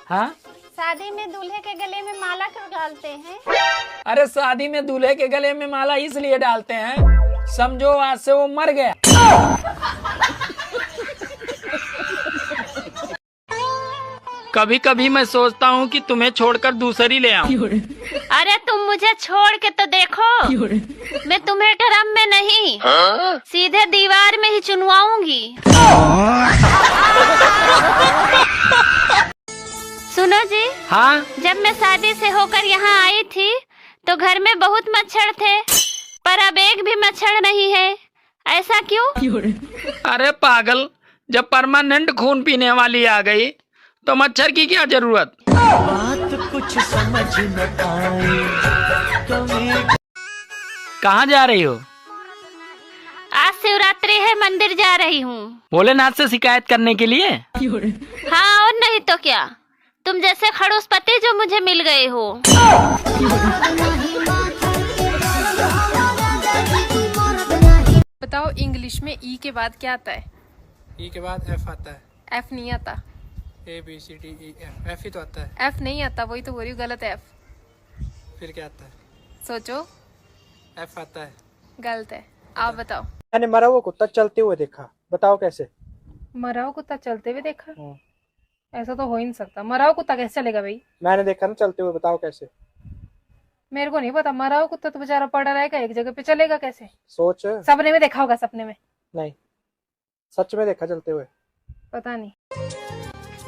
हाँ, शादी में दूल्हे के गले में माला क्यों डालते हैं? अरे शादी में दूल्हे के गले में माला इसलिए डालते हैं, समझो आज से वो मर गया। कभी कभी मैं सोचता हूँ कि तुम्हें छोड़कर दूसरी ले आऊं। अरे तुम मुझे छोड़ के तो देखो, मैं तुम्हें ड्रम में नहीं सीधे दीवार में ही चुनवाऊंगी। सुनो जी। हाँ, जब मैं शादी से होकर यहाँ आई थी तो घर में बहुत मच्छर थे, पर अब एक भी मच्छर नहीं है, ऐसा क्यों? अरे पागल, जब परमानेंट खून पीने वाली आ गई तो मच्छर की क्या जरूरत। बात कुछ समझ न आए कभी। कहाँ जा रही हो? आज शिवरात्रि है, मंदिर जा रही हूँ। भोलेनाथ से शिकायत करने के लिए? हाँ और नहीं तो क्या, तुम जैसे खड़ूस पति जो मुझे मिल गए हो। बताओ इंग्लिश में ई के बाद क्या आता है? ई के बाद एफ आता है। एफ नहीं आता। A B C D E F, F ही तो आता है। एफ नहीं आता, वही तो बोल रही हूँ, गलत है। एफ फिर क्या आता है? सोचो। एफ आता है। गलत है, आप बताओ। मैंने मरा हुआ कुत्ता चलते हुए देखा, बताओ कैसे? मरा हुआ कुत्ता चलते हुए देखा? ऐसा तो हो ही नहीं सकता, मरा हुआ कुत्ता कैसे चलेगा भाई? मैंने देखा ना चलते हुए, बताओ कैसे? मेरे को नहीं पता, मरा हुआ कुत्ता तो बेचारा पड़ा रहेगा एक जगह पे, चलेगा कैसे? सोच। सपने में देखा होगा, सपने में। नहीं, सच में देखा चलते हुए। पता नहीं।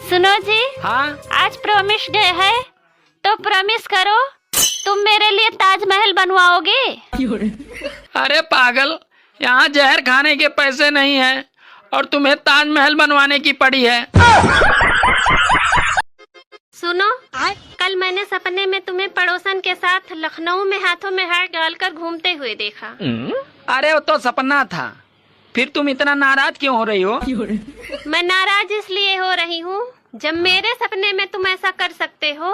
सुनो जी। हाँ, आज प्रॉमिस डे है तो प्रॉमिस करो, तुम मेरे लिए ताजमहल बनवाओगे? अरे पागल, यहाँ जहर खाने के पैसे नहीं हैं और तुम्हें ताजमहल बनवाने की पड़ी है। सुनो, कल मैंने सपने में तुम्हें पड़ोसन के साथ लखनऊ में हाथों में हाथ डालकर घूमते हुए देखा। अरे वो तो सपना था, फिर तुम इतना नाराज क्यों हो रही हो? मैं नाराज इसलिए हो रही हूँ, जब मेरे सपने में तुम ऐसा कर सकते हो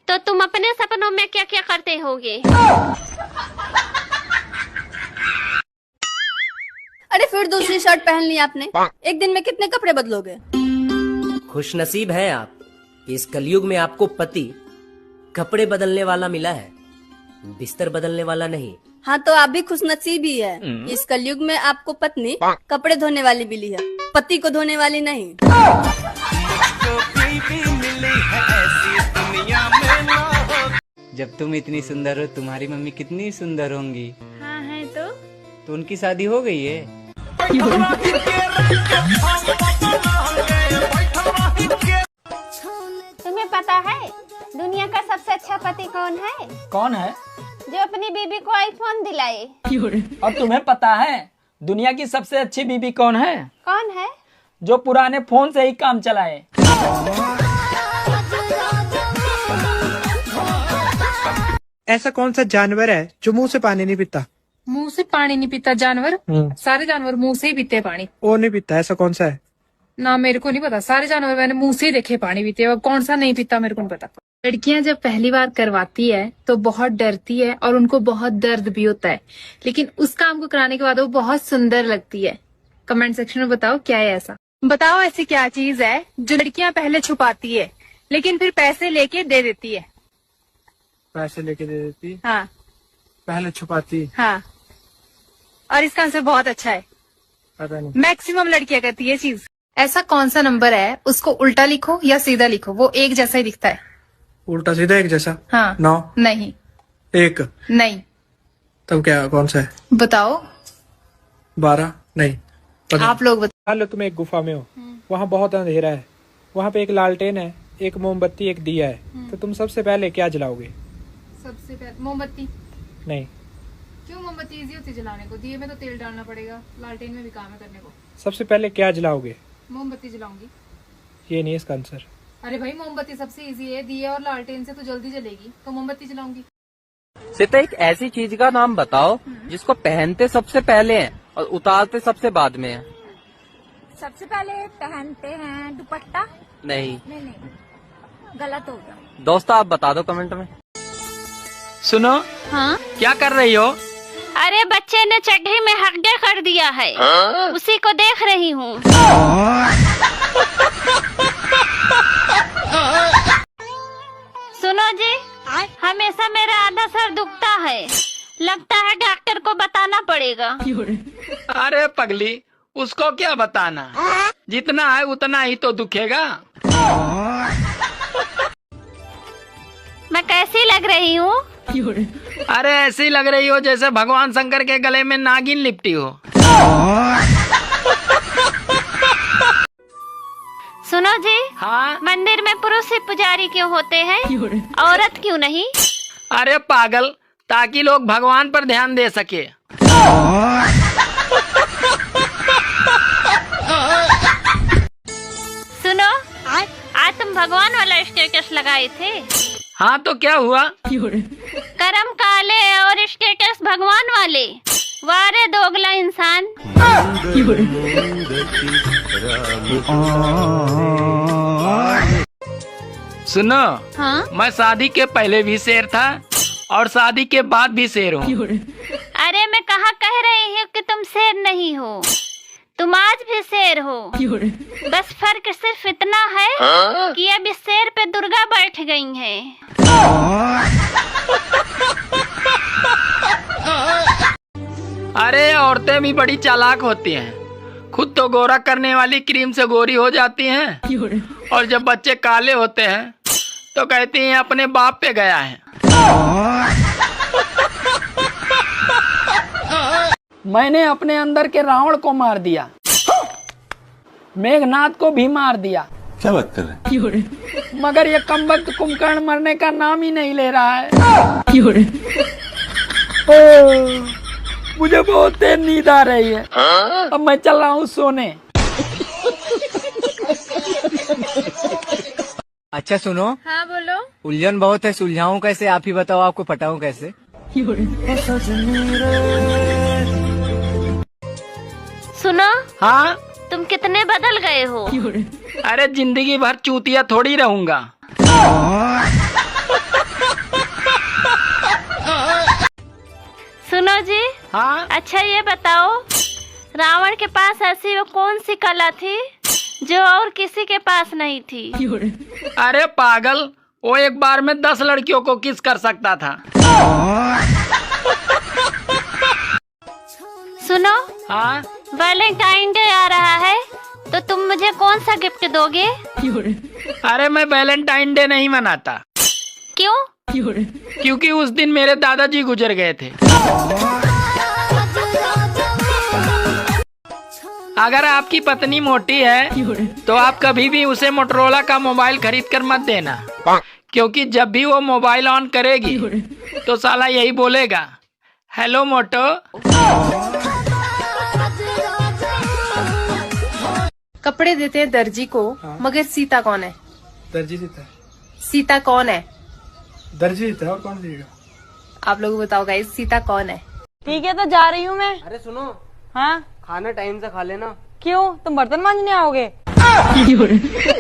तो तुम अपने सपनों में क्या क्या करते होगे? अरे फिर दूसरी शर्ट पहन ली आपने, एक दिन में कितने कपड़े बदलोगे? खुशनसीब हैं आप, इस कलयुग में आपको पति कपड़े बदलने वाला मिला है, बिस्तर बदलने वाला नहीं। हाँ तो आप भी खुशनसीब ही है, इस कलयुग में आपको पत्नी कपड़े धोने वाली मिली है, पति को धोने वाली नहीं। जब तुम इतनी सुंदर हो, तुम्हारी मम्मी कितनी सुंदर होंगी? हाँ है तो उनकी शादी हो गई है? तुम्हें पता है दुनिया का सबसे अच्छा पति कौन है? कौन है? जो अपनी बीबी को आईफोन दिलाए। और तुम्हें पता है दुनिया की सबसे अच्छी बीबी कौन है? कौन है? जो पुराने फोन से ही काम चलाए। ऐसा कौन सा जानवर है जो मुंह से पानी नहीं पीता? मुंह से पानी नहीं पीता जानवर? सारे जानवर मुंह से ही पीते हैं पानी। वो नहीं पीता, ऐसा कौन सा है? ना मेरे को नहीं पता, सारे जानवर मैंने मुंह से ही देखे पानी पीते हैं, कौन सा नहीं पीता मेरे को नहीं पता। लड़कियां जब पहली बार करवाती है तो बहुत डरती है और उनको बहुत दर्द भी होता है, लेकिन उस काम को कराने के बाद वो बहुत सुंदर लगती है। कमेंट सेक्शन में बताओ क्या है ऐसा। बताओ ऐसी क्या चीज है जो लड़कियां पहले छुपाती है लेकिन फिर पैसे लेके दे देती है? पैसे लेके दे देती, हाँ पहले छुपाती। हाँ, और इसका आंसर बहुत अच्छा है, पता नहीं। मैक्सिमम लड़कियां करती है चीज। ऐसा कौन सा नंबर है, उसको उल्टा लिखो या सीधा लिखो, वो एक जैसा ही दिखता है? उल्टा सीधा एक जैसा? हाँ। 9? नहीं। 1? नहीं। तब क्या कौन सा है? बताओ। 12? नहीं पता। आप लोग बताओ। मान लो तुम एक गुफा में हो, वहाँ बहुत अंधेरा है, वहाँ पे एक लालटेन है, एक मोमबत्ती, एक दिया है, तो तुम सबसे पहले क्या जलाओगे? सबसे पहले मोमबत्ती। नहीं। क्यों? मोमबत्ती इजी होती है जलाने को, दिए में तो तेल डालना पड़ेगा, लालटेन में भी काम है करने को। सबसे पहले क्या जलाओगे? मोमबत्ती जलाऊंगी। ये नहीं इसका आंसर। अरे भाई मोमबत्ती सबसे इजी है, दिए और लालटेन से तो जल्दी जलेगी, तो मोमबत्ती जलाऊंगी। सीता, एक ऐसी चीज का नाम बताओ जिसको पहनते सबसे पहले हैं और उतारते सबसे बाद में है। सबसे पहले पहनते हैं दुपट्टा। नहीं, नहीं गलत हो गया। दोस्तों आप बता दो कमेंट में। सुनो। हाँ? क्या कर रही हो? अरे बच्चे ने चड्ढी में हड्डे कर दिया है, उसी को देख रही हूँ। पगली, उसको क्या बताना, जितना है उतना ही तो दुखेगा। मैं कैसी लग रही हूँ? अरे ऐसी लग रही हो जैसे भगवान शंकर के गले में नागिन लिपटी हो। सुनो जी, हाँ? मंदिर में पुरुष ही पुजारी क्यों होते हैं, औरत क्यों नहीं? अरे पागल, ताकि लोग भगवान पर ध्यान दे सके। सुनो, आज तुम भगवान वाला स्टेटस लगाए थे। हाँ तो क्या हुआ? करम काले और स्टेटस भगवान वाले। वारे दोगला इंसान। सुनो, हाँ? मैं शादी के पहले भी शेर था और शादी के बाद भी शेर हूँ। अरे मैं कहाँ कह रही हूँ कि तुम शेर नहीं हो, तुम आज भी शेर हो। बस फर्क सिर्फ इतना है कि अब इस शेर पे दुर्गा बैठ गई है। अरे औरतें भी बड़ी चालाक होती हैं, खुद तो गोरा करने वाली क्रीम से गोरी हो जाती हैं और जब बच्चे काले होते हैं तो कहती हैं अपने बाप पे गया है। मैंने अपने अंदर के रावण को मार दिया, मेघनाथ को भी मार दिया। क्या बात कर रहे हैं? मगर ये कमबख्त कुंभकर्ण मरने का नाम ही नहीं ले रहा है। मुझे बहुत तेज नींद आ रही है, अब मैं चल रहा हूँ सोने। अच्छा सुनो, हाँ बोलो। उलझन बहुत है, सुलझाऊं कैसे? आप ही बताओ, आपको पटाऊं कैसे? सुनो, हाँ? तुम कितने बदल गए हो। अरे जिंदगी भर चूतिया थोड़ी रहूंगा। सुनो जी, हाँ? अच्छा ये बताओ, रावण के पास ऐसी वो कौन सी कला थी जो और किसी के पास नहीं थी? अरे पागल, वो एक बार में 10 लड़कियों को किस कर सकता था। सुनो, हाँ? वैलेंटाइन डे आ रहा है तो तुम मुझे कौन सा गिफ्ट दोगे? अरे मैं वैलेंटाइन डे नहीं मनाता। क्यों? क्योंकि उस दिन मेरे दादाजी गुजर गए थे। अगर आपकी पत्नी मोटी है तो आप कभी भी उसे मोटरोला का मोबाइल खरीद कर मत देना, क्योंकि जब भी वो मोबाइल ऑन करेगी तो साला यही बोलेगा, हेलो मोटो। कपड़े देते हैं दर्जी को, मगर सीता कौन है? दर्जी देता है। सीता कौन है? दर्जी देता है, और कौन देगा? आप लोग बताओ गाइस, सीता कौन है? ठीक है तो जा रही हूँ मैं। अरे सुनो, हाँ? खाना टाइम से खा लेना। क्यों, तुम बर्तन मांजने आओगे?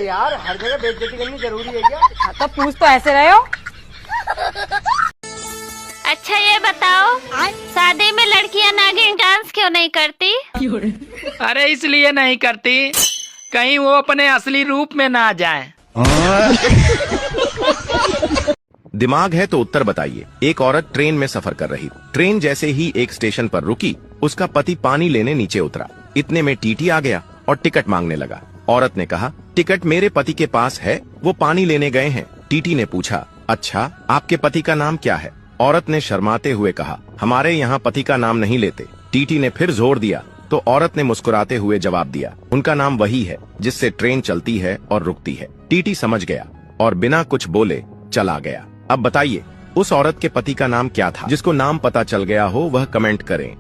यार हर जगह बेइज्जती करनी जरूरी है क्या? तो पूछ तो ऐसे रहे हो। अच्छा ये बताओ, शादी में लड़कियां नागिन डांस क्यों नहीं करती? अरे इसलिए नहीं करती, कहीं वो अपने असली रूप में ना जाए। दिमाग है तो उत्तर बताइए। एक औरत ट्रेन में सफर कर रही थी। ट्रेन जैसे ही एक स्टेशन पर रुकी, उसका पति पानी लेने नीचे उतरा। इतने में टीटी आ गया और टिकट मांगने लगा। औरत ने कहा, टिकट मेरे पति के पास है, वो पानी लेने गए हैं। टीटी ने पूछा, अच्छा आपके पति का नाम क्या है? औरत ने शर्माते हुए कहा, हमारे यहाँ पति का नाम नहीं लेते। टीटी ने फिर जोर दिया तो औरत ने मुस्कुराते हुए जवाब दिया, उनका नाम वही है जिससे ट्रेन चलती है और रुकती है। टीटी समझ गया और बिना कुछ बोले चला गया। अब बताइए, उस औरत के पति का नाम क्या था? जिसको नाम पता चल गया हो वह कमेंट करें।